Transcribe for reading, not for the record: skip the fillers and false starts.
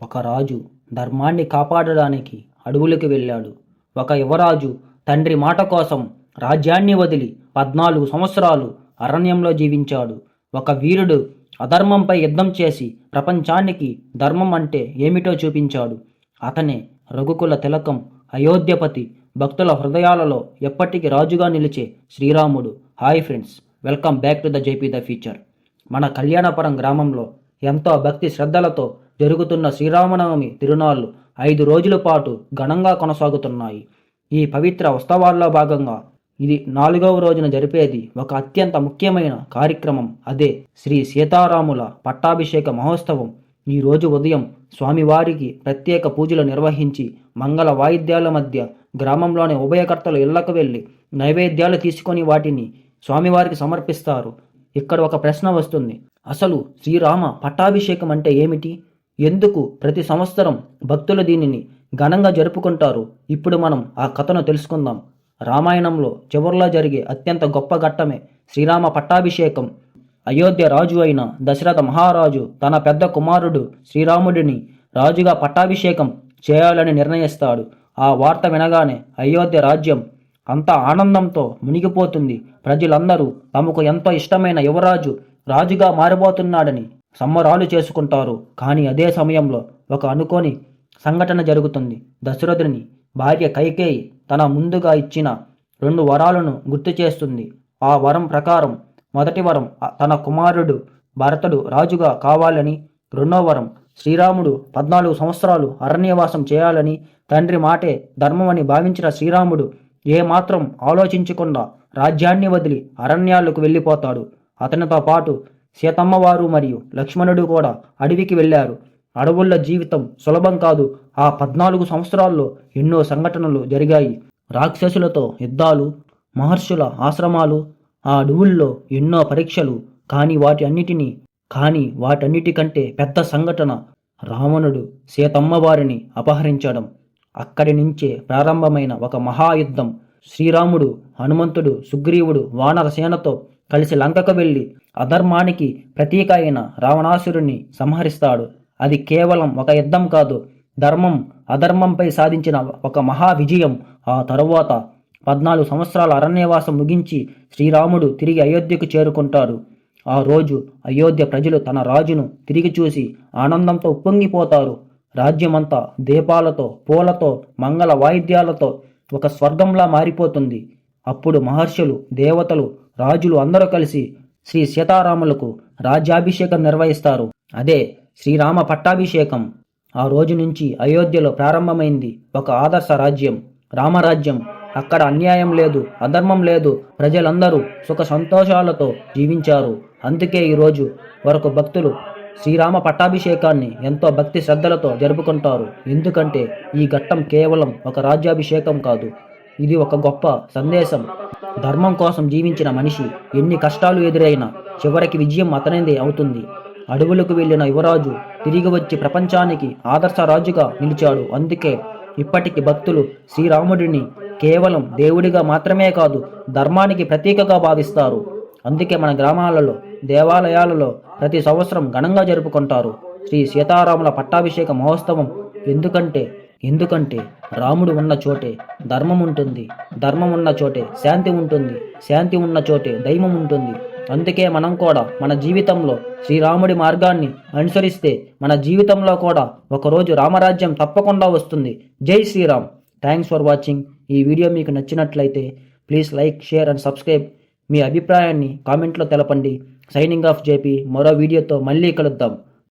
ఒక రాజు ధర్మాన్ని కాపాడడానికి అడవులకు వెళ్ళాడు. ఒక యువరాజు తండ్రి మాట కోసం రాజ్యాన్ని వదిలి 14 సంవత్సరాలు అరణ్యంలో జీవించాడు. ఒక వీరుడు అధర్మంపై యుద్ధం చేసి ప్రపంచానికి ధర్మం అంటే ఏమిటో చూపించాడు. అతనే రఘుకుల తిలకం, అయోధ్యపతి, భక్తుల హృదయాలలో ఎప్పటికీ రాజుగా నిలిచే శ్రీరాముడు. Hi friends, welcome back to the JP the future. మన కళ్యాణపురం గ్రామంలో ఎంతో భక్తి శ్రద్ధలతో జరుగుతున్న శ్రీరామనవమి తిరునాళ్లు 5 రోజుల పాటు ఘనంగా కొనసాగుతున్నాయి. ఈ పవిత్ర ఉత్సవాల్లో భాగంగా ఇది 4వ రోజున జరిపేది ఒక అత్యంత ముఖ్యమైన కార్యక్రమం. అదే శ్రీ సీతారాముల పట్టాభిషేక మహోత్సవం. ఈ రోజు ఉదయం స్వామివారికి ప్రత్యేక పూజలు నిర్వహించి మంగళ వాయిద్యాల మధ్య గ్రామంలోని ఉభయకర్తలు ఇళ్లకు వెళ్ళి నైవేద్యాలు తీసుకొని వాటిని స్వామివారికి సమర్పిస్తారు. ఇక్కడ ఒక ప్రశ్న వస్తుంది, అసలు శ్రీరామ పట్టాభిషేకం అంటే ఏమిటి? ఎందుకు ప్రతి సంవత్సరం భక్తులు దీనిని ఘనంగా జరుపుకుంటారు? ఇప్పుడు మనం ఆ కథను తెలుసుకుందాం. రామాయణంలో చివరిలో జరిగే అత్యంత గొప్ప ఘట్టమే శ్రీరామ పట్టాభిషేకం. అయోధ్య రాజు అయిన దశరథ మహారాజు తన పెద్ద కుమారుడు శ్రీరాముడిని రాజుగా పట్టాభిషేకం చేయాలని నిర్ణయిస్తాడు. ఆ వార్త వినగానే అయోధ్య రాజ్యం అంతా ఆనందంతో మునిగిపోతుంది. ప్రజలందరూ తమకు ఎంతో ఇష్టమైన యువరాజు రాజుగా మారిపోతున్నాడని సంబరాలు చేసుకుంటారు. కానీ అదే సమయంలో ఒక అనుకోని సంఘటన జరుగుతుంది. దశరథుని భార్య కైకేయి తన ముందుగా ఇచ్చిన 2 వరాలను గుర్తు చేస్తుంది. ఆ వరం ప్రకారం మొదటి వరం తన కుమారుడు భరతుడు రాజుగా కావాలని, 2వ వరం శ్రీరాముడు 14 సంవత్సరాలు అరణ్యవాసం చేయాలని. తండ్రి మాటే ధర్మమని భావించిన శ్రీరాముడు ఏమాత్రం ఆలోచించకుండా రాజ్యాన్ని వదిలి అరణ్యాలకు వెళ్ళిపోతాడు. అతనితో పాటు సీతమ్మవారు మరియు లక్ష్మణుడు కూడా అడవికి వెళ్ళారు. అడవుల్లో జీవితం సులభం కాదు. ఆ 14 సంవత్సరాల్లో ఎన్నో సంఘటనలు జరిగాయి. రాక్షసులతో యుద్ధాలు, మహర్షుల ఆశ్రమాలు, ఆ అడవుల్లో ఎన్నో పరీక్షలు. కానీ వాటన్నిటికంటే పెద్ద సంఘటన రావణుడు సీతమ్మవారిని అపహరించడం. అక్కడి నుంచే ప్రారంభమైన ఒక మహాయుద్ధం. శ్రీరాముడు, హనుమంతుడు, సుగ్రీవుడు వానర సేనతో కలిసి లంకకు వెళ్ళి అధర్మానికి ప్రతీక అయిన రావణాసురుణ్ణి సంహరిస్తాడు. అది కేవలం ఒక యుద్ధం కాదు, ధర్మం అధర్మంపై సాధించిన ఒక మహా విజయం. ఆ తరువాత 14 సంవత్సరాల అరణ్యవాసం ముగించి శ్రీరాముడు తిరిగి అయోధ్యకు చేరుకుంటాడు. ఆ రోజు అయోధ్య ప్రజలు తన రాజును తిరిగి చూసి ఆనందంతో ఉప్పొంగిపోతారు. రాజ్యమంతా దీపాలతో, పూలతో, మంగళ వాయిద్యాలతో ఒక స్వర్గంలా మారిపోతుంది. అప్పుడు మహర్షులు, దేవతలు, రాజులు అందరూ కలిసి శ్రీ సీతారాములకు రాజ్యాభిషేకం నిర్వహిస్తారు. అదే శ్రీరామ పట్టాభిషేకం. ఆ రోజు నుంచి అయోధ్యలో ప్రారంభమైంది ఒక ఆదర్శ రాజ్యం, రామరాజ్యం. అక్కడ అన్యాయం లేదు, అధర్మం లేదు. ప్రజలందరూ సుఖ సంతోషాలతో జీవించారు. అందుకే ఈరోజు వరకు భక్తులు శ్రీరామ పట్టాభిషేకాన్ని ఎంతో భక్తి శ్రద్ధలతో జరుపుకుంటారు. ఎందుకంటే ఈ ఘట్టం కేవలం ఒక రాజ్యాభిషేకం కాదు, ఇది ఒక గొప్ప సందేశం. ధర్మం కోసం జీవించిన మనిషి ఎన్ని కష్టాలు ఎదురైనా చివరికి విజయం అతనిదే అవుతుంది. అడవులకు వెళ్ళిన యువరాజు తిరిగి వచ్చి ప్రపంచానికి ఆదర్శ రాజుగా నిలిచాడు. అందుకే ఇప్పటికి భక్తులు శ్రీరాముడిని కేవలం దేవుడిగా మాత్రమే కాదు, ధర్మానికి ప్రతీకగా భావిస్తారు. అందుకే మన గ్రామాలలో, దేవాలయాలలో ప్రతి సంవత్సరం ఘనంగా జరుపుకుంటారు శ్రీ సీతారాముల పట్టాభిషేక మహోత్సవం. ఎందుకంటే రాముడు ఉన్న చోటే ధర్మం ఉంటుంది, ధర్మం ఉన్న చోటే శాంతి ఉంటుంది, శాంతి ఉన్న చోటే దైవం ఉంటుంది. అందుకే మనం కూడా మన జీవితంలో శ్రీరాముడి మార్గాన్ని అనుసరిస్తే మన జీవితంలో కూడా ఒకరోజు రామరాజ్యం తప్పకుండా వస్తుంది. జై శ్రీరామ్. Thanks for watching. ఈ వీడియో మీకు నచ్చినట్లయితే please like, share and subscribe. మీ అభిప్రాయాన్ని కామెంట్లో తెలపండి. Signing off JP. మరో వీడియోతో మళ్ళీ కలుద్దాం.